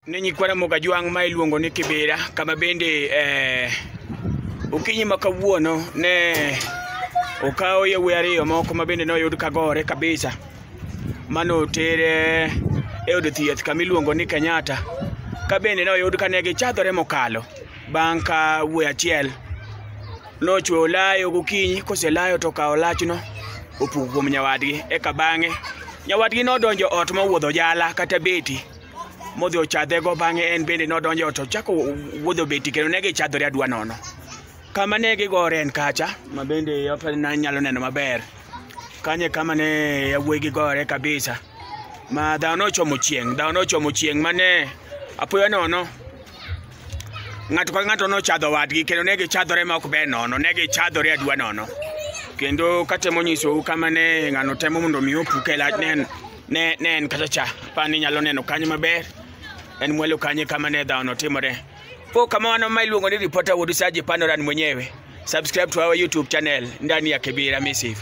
Nenyi kwana moga juang ma iluongo ni Kibera, kama bende okinyi ma kawuono ne okawo yawuoyi ariyo moko ma bende noyud kagore kabisa mano tere e od thieth kama iluongo ni Kenyatta, ka bende noyud ka ne gichadhore mokalo bang' ka wuoyi achiel nochweyo layo gokinyi. Koselayo to okawo lachno opuko kuom nyawadgi, eka bang'e nyawadgi nodonjo ot mowuodho jala kata beti modhi ochadhego. Bang'e en bende nodonjo ot ochako wuodho beti kendo ne gichadhore adwa nono. Kama ne gigore en kacha, ma bende nyalo neno maber kanye kama ne yawuoyi gigore kabisa, ma dhawo nochomo chieng' mane apoya nono ng'ato ka ng'ato nochadho wadgi kendo ne gichadhore ma ok ber nono, ne gichadhore adwa nono. Kendo katemo nyisou kama ne ng'ano temo mondo mi opuke lach ne en kata cha pani nyalo neno kanyo maber, en mwelo kanye kama ne dhawo no timore. Po kama wana ma iluongo ni reporter Wod Saji Panoran mwenyewe. Subscribe to our YouTube channel ndani ya Kibera Massive.